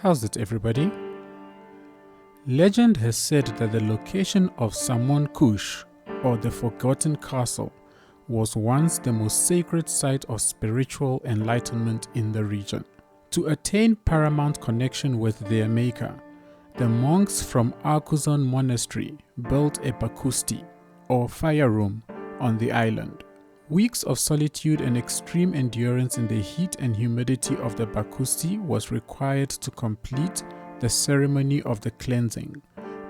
How's it, everybody? Legend has said that the location of Samoan Kush, or the Forgotten Castle, was once the most sacred site of spiritual enlightenment in the region. To attain paramount connection with their maker, the monks from Arkuzon Monastery built a bakusti, or fire room, on the island. Weeks of solitude and extreme endurance in the heat and humidity of the bakusti was required to complete the ceremony of the cleansing,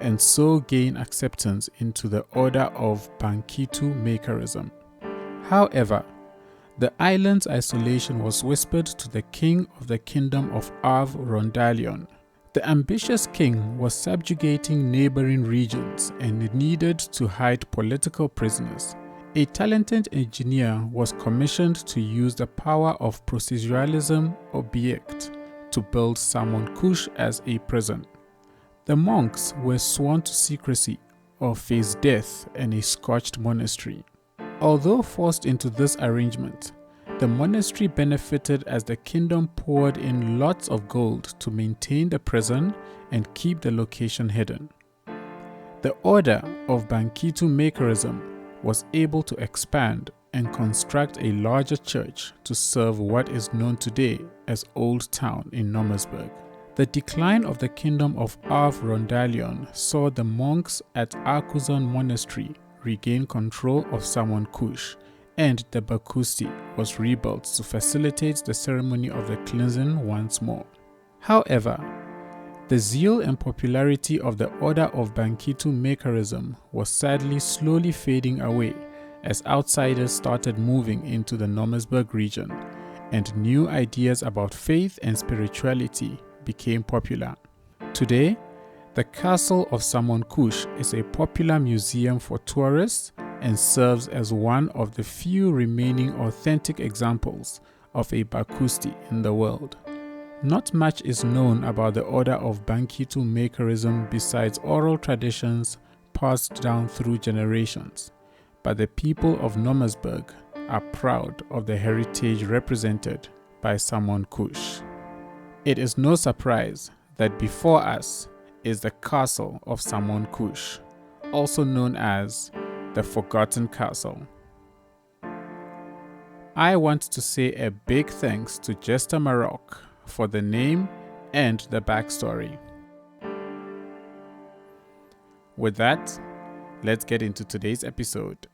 and so gain acceptance into the order of Bankitu Makerism. However, the island's isolation was whispered to the king of the kingdom of Av Rondalion. The ambitious king was subjugating neighboring regions and needed to hide political prisoners. A talented engineer was commissioned to use the power of proceduralism or Biekt to build Samoan Kush as a prison. The monks were sworn to secrecy or face death in a scorched monastery. Although forced into this arrangement, the monastery benefited as the kingdom poured in lots of gold to maintain the prison and keep the location hidden. The order of Bankitu Makerism was able to expand and construct a larger church to serve what is known today as Old Town in Nomasburg. The decline of the kingdom of Av Rondalion saw the monks at Arkuzon Monastery regain control of Samoan Kush, and the bakusti was rebuilt to facilitate the ceremony of the cleansing once more. However, the zeal and popularity of the order of Bankitu Makerism was sadly slowly fading away as outsiders started moving into the Nomasburg region, and new ideas about faith and spirituality became popular. Today, the castle of Samoan Kush is a popular museum for tourists and serves as one of the few remaining authentic examples of a bakusti in the world. Not much is known about the order of Bankitu Makerism besides oral traditions passed down through generations, but the people of Nomasburg are proud of the heritage represented by Samoan Kush. It is no surprise that before us is the castle of Samoan Kush, also known as the Forgotten Castle. I want to say a big thanks to Jester Maroc for the name and the backstory. With that, let's get into today's episode.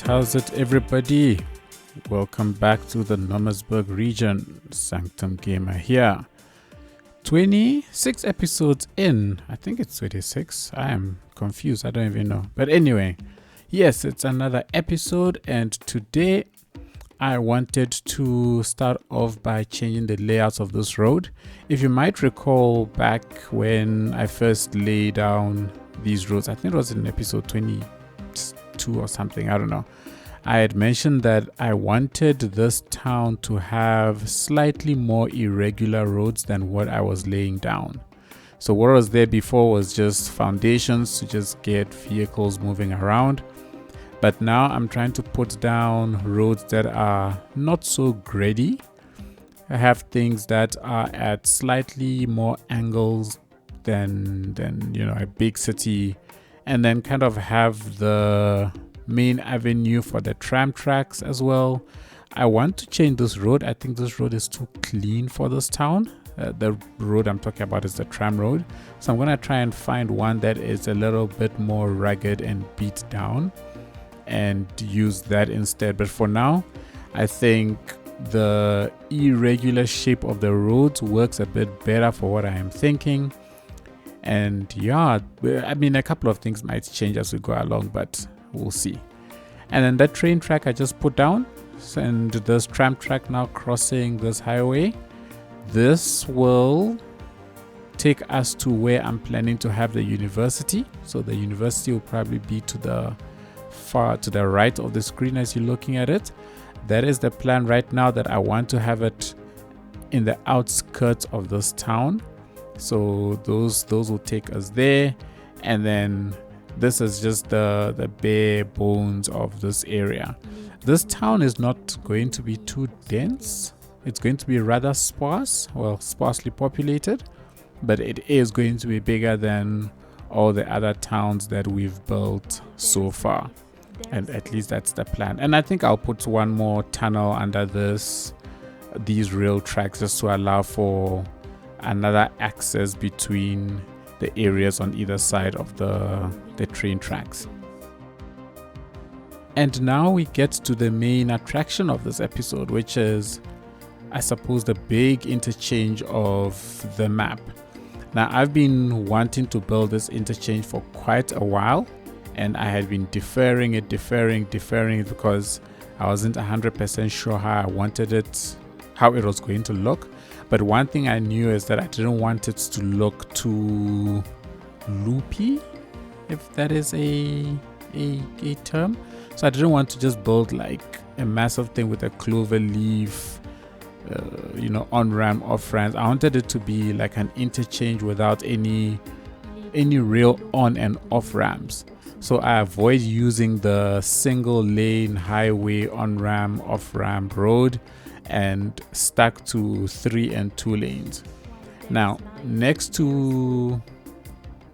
How's it everybody? Welcome back to the Nomasburg region. Sanctum Gamer here. 26 episodes in. I think it's 26. I am confused. I don't even know. But anyway, yes, it's another episode, and today I wanted to start off by changing the layouts of this road. If you might recall back when I first laid down these roads, I think it was in episode 22 or something, I don't know. I had mentioned that I wanted this town to have slightly more irregular roads than what I was laying down. So what was there before was just foundations to just get vehicles moving around. But now I'm trying to put down roads that are not so gritty. I have things that are at slightly more angles than a big city, and then kind of have the main avenue for the tram tracks as well. I want to change this road. I think this road is too clean for this town. The road I'm talking about is the tram road. So I'm going to try and find one that is a little bit more rugged and beat down and use that instead. But for now, I think the irregular shape of the roads works a bit better for what I am thinking. And yeah, I mean, a couple of things might change as we go along, but we'll see. And then that train track I just put down, and this tram track now crossing this highway. This will take us to where I'm planning to have the university. So the university will probably be to the right of the screen as you're looking at it. That is the plan right now, that I want to have it in the outskirts of this town. So those will take us there. And then this is just the bare bones of this area. This town is not going to be too dense. It's going to be rather sparsely populated, but it is going to be bigger than all the other towns that we've built so far. And at least that's the plan. And I think I'll put one more tunnel under these rail tracks, just to allow for another access between the areas on either side of the train tracks. And now we get to the main attraction of this episode, which is, I suppose, the big interchange of the map. Now, I've been wanting to build this interchange for quite a while, and I had been deferring it because I wasn't 100% sure how it was going to look. But one thing I knew is that I didn't want it to look too loopy, if that is a term. So I didn't want to just build like a massive thing with a clover leaf, on-ramp, off-ramp. I wanted it to be like an interchange without any real on and off ramps. So I avoid using the single lane highway on-ramp, off-ramp road, and stuck to 3 and 2 lanes. Now, next to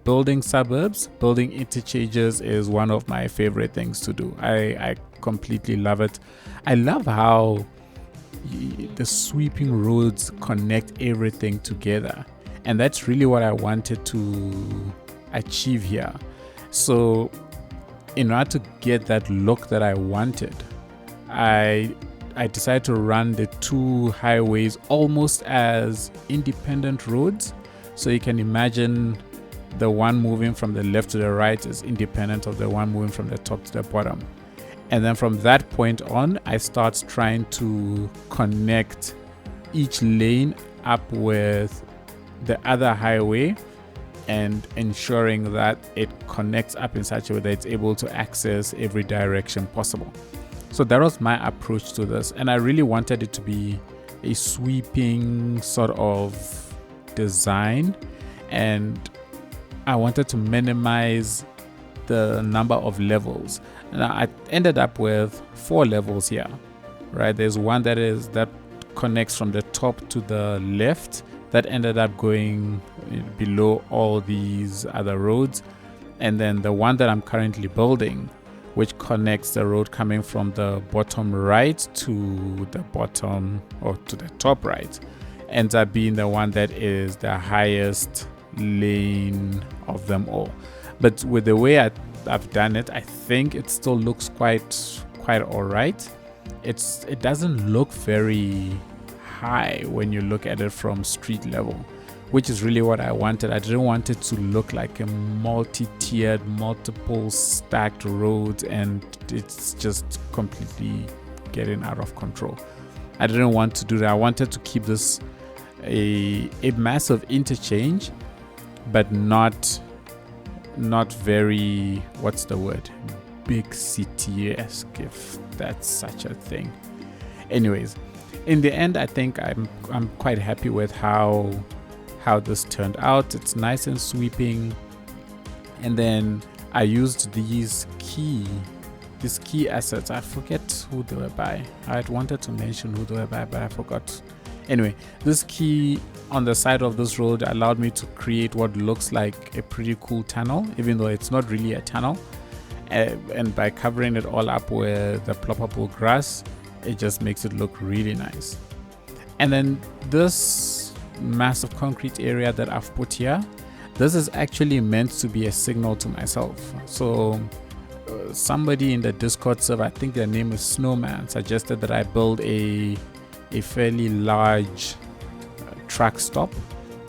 building suburbs, building interchanges is one of my favorite things to do. I completely love it. I love how the sweeping roads connect everything together, and that's really what I wanted to achieve here. So in order to get that look that I wanted, I decided to run the two highways almost as independent roads. So you can imagine the one moving from the left to the right is independent of the one moving from the top to the bottom. And then from that point on, I start trying to connect each lane up with the other highway, and ensuring that it connects up in such a way that it's able to access every direction possible. So that was my approach to this, and I really wanted it to be a sweeping sort of design, and I wanted to minimize the number of levels. Now I ended up with 4 levels here, right? There's one that connects from the top to the left, that ended up going below all these other roads, and then the one that I'm currently building, which connects the road coming from the bottom right to the bottom, or to the top right, ends up being the one that is the highest lane of them all. But with the way I've done it, I think it still looks quite all right. It doesn't look very high when you look at it from street level, which is really what I wanted. I didn't want it to look like a multi-tiered, multiple stacked roads, and it's just completely getting out of control. I didn't want to do that. I wanted to keep this a massive interchange, but not very, what's the word, big city-esque, if that's such a thing. Anyways, in the end, I think I'm quite happy with how this turned out. It's nice and sweeping. And then I used these key assets. I forget who they were by. I had wanted to mention who they were by, but I forgot. Anyway, this key on the side of this road allowed me to create what looks like a pretty cool tunnel, even though it's not really a tunnel. And by covering it all up with the ploppable grass, it just makes it look really nice. And then this massive concrete area that I've put here, this is actually meant to be a signal to myself. So somebody in the Discord server, I think their name is Snowman, suggested that I build a fairly large truck stop,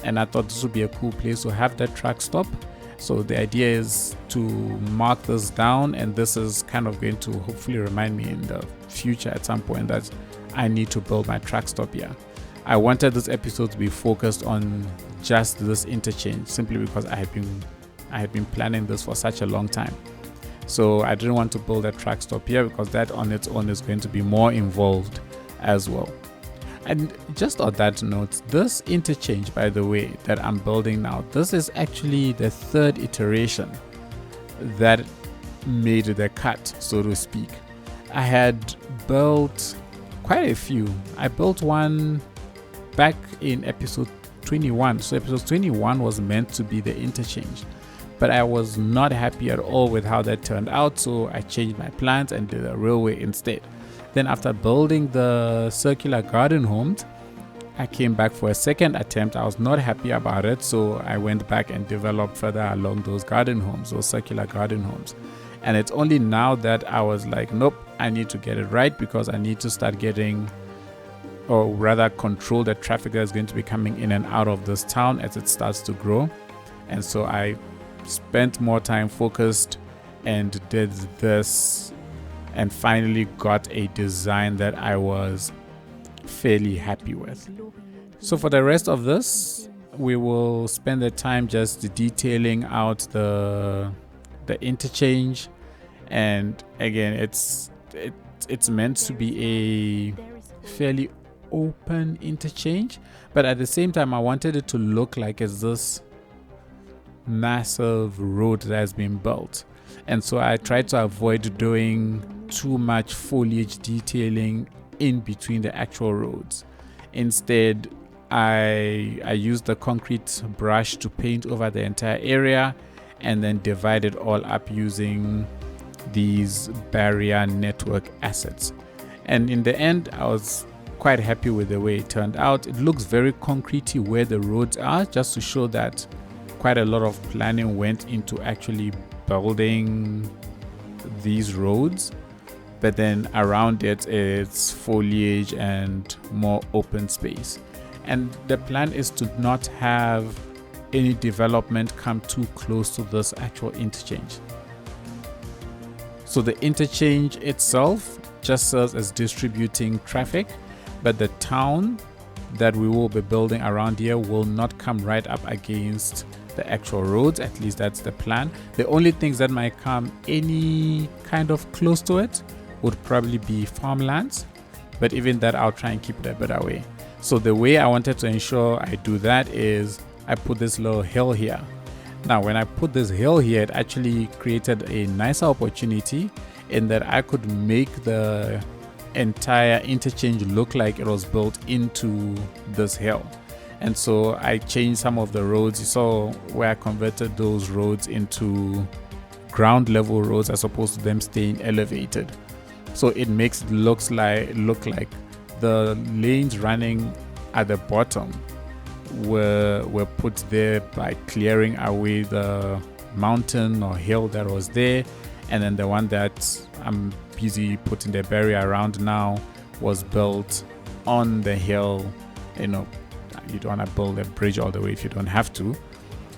and I thought this would be a cool place to have that truck stop. So the idea is to mark this down, and this is kind of going to hopefully remind me in the future at some point that I need to build my truck stop here. I wanted this episode to be focused on just this interchange, simply because I had been planning this for such a long time. So I didn't want to build a truck stop here, because that on its own is going to be more involved as well. And just on that note, this interchange, by the way, that I'm building now, this is actually the third iteration that made the cut, so to speak. I had built quite a few. I built one back in episode 21. So episode 21 was meant to be the interchange, but I was not happy at all with how that turned out, so I changed my plans and did a railway instead. Then after building the circular garden homes, I came back for a second attempt. I was not happy about it, so I went back and developed further along those garden homes, those circular garden homes. And it's only now that I was like, nope, I need to get it right, because I need to start getting, or rather control the traffic that is going to be coming in and out of this town as it starts to grow. And so I spent more time focused and did this, and finally got a design that I was fairly happy with. So for the rest of this, we will spend the time just detailing out the interchange. And again, it's meant to be a fairly open interchange, but at the same time I wanted it to look like it's this massive road that has been built. And so I tried to avoid doing too much foliage detailing in between the actual roads. Instead, I used the concrete brush to paint over the entire area, and then divide it all up using these barrier network assets. And in the end, I was quite happy with the way it turned out. It looks very concretey where the roads are, just to show that quite a lot of planning went into actually building these roads. But then around it, it's foliage and more open space. And the plan is to not have any development come too close to this actual interchange. So the interchange itself just serves as distributing traffic, but the town that we will be building around here will not come right up against the actual roads. At least that's the plan. The only things that might come any kind of close to it would probably be farmlands, but even that I'll try and keep it a bit away. So the way I wanted to ensure I do that is I put this little hill here. Now when I put this hill here, it actually created a nicer opportunity in that I could make the entire interchange look like it was built into this hill. And so I changed some of the roads. You saw where I converted those roads into ground level roads as opposed to them staying elevated. So it makes it look like the lanes running at the bottom were put there by clearing away the mountain or hill that was there, and then the one that I'm busy putting the barrier around now was built on the hill. You know, you don't want to build a bridge all the way if you don't have to.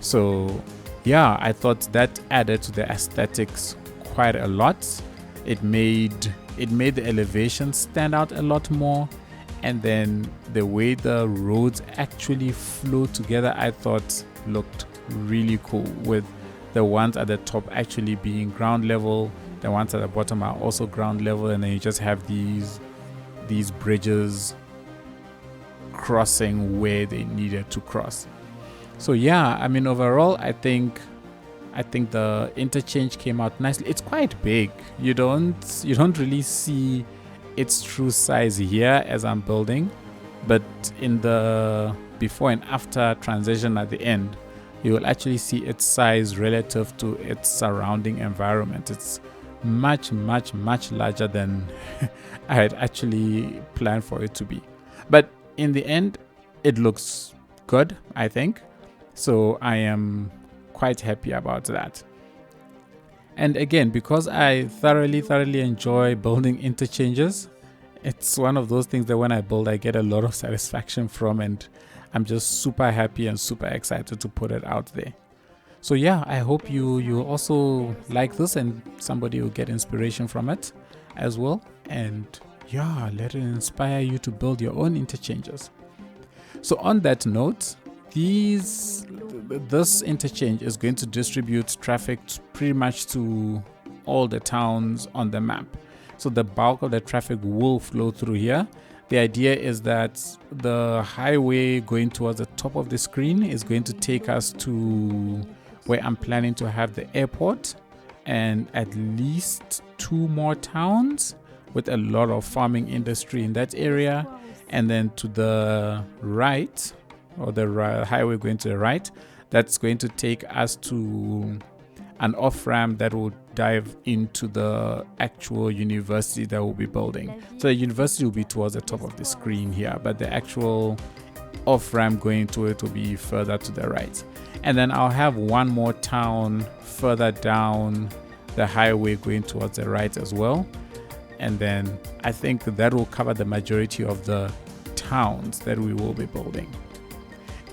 So yeah, I thought that added to the aesthetics quite a lot. It made the elevation stand out a lot more, and then the way the roads actually flow together, I thought looked really cool, with the ones at the top actually being ground level, the ones at the bottom are also ground level, and then you just have these bridges crossing where they needed to cross. So yeah, I mean, overall I think the interchange came out nicely. It's quite big. You don't really see its true size here as I'm building, but in the before and after transition at the end, you will actually see its size relative to its surrounding environment. It's much larger than I had actually planned for it to be. But in the end, it looks good, I think. So I am quite happy about that. And again, because I thoroughly enjoy building interchanges, it's one of those things that when I build, I get a lot of satisfaction from, and I'm just super happy and super excited to put it out there. So yeah, I hope you also like this and somebody will get inspiration from it as well. And yeah, let it inspire you to build your own interchanges. So on that note, this interchange is going to distribute traffic pretty much to all the towns on the map. So the bulk of the traffic will flow through here. The idea is that the highway going towards the top of the screen is going to take us to where I'm planning to have the airport and at least 2 more towns with a lot of farming industry in that area. And then to the right, or the highway going to the right, that's going to take us to an off-ramp that will dive into the actual university that we'll be building. So the university will be towards the top of the screen here, but the actual off-ramp going to it will be further to the right. And then I'll have one more town further down the highway going towards the right as well. And then I think that will cover the majority of the towns that we will be building.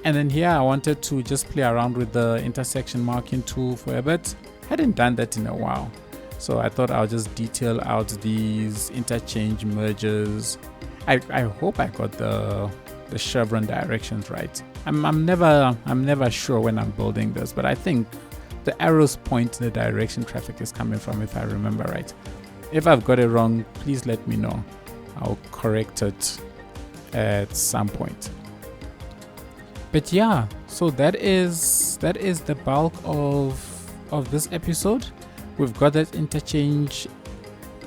And then here I wanted to just play around with the intersection marking tool for a bit. Hadn't done that in a while. So I thought I'll just detail out these interchange merges. I hope I got the chevron directions right. I'm never sure when I'm building this, but I think the arrows point in the direction traffic is coming from, if I remember right. If I've got it wrong, please let me know. I'll correct it at some point. But yeah, so that is the bulk of this episode. We've got that interchange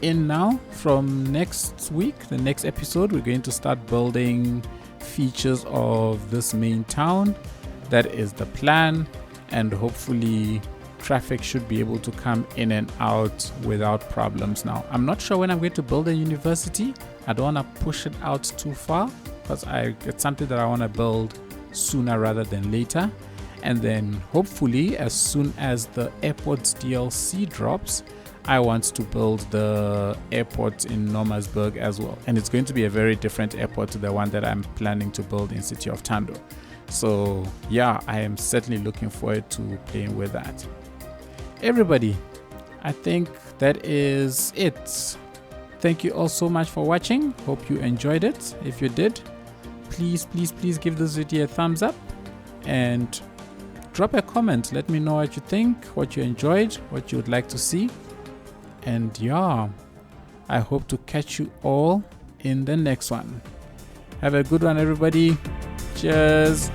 in now. From next week, the next episode, we're going to start building features of this main town. That is the plan, and hopefully traffic should be able to come in and out without problems. Now, I'm not sure when I'm going to build a university. I don't want to push it out too far because it's something that I want to build sooner rather than later. And then hopefully as soon as the airport's DLC drops, I want to build the airport in Nomasburg as well. And it's going to be a very different airport to the one that I'm planning to build in City of Tando. So yeah, I am certainly looking forward to playing with that. Everybody, I think that is it. Thank you all so much for watching. Hope you enjoyed it. If you did, please give this video a thumbs up and drop a comment. Let me know what you think, what you enjoyed, what you would like to see. And yeah, I hope to catch you all in the next one. Have a good one, everybody. Cheers.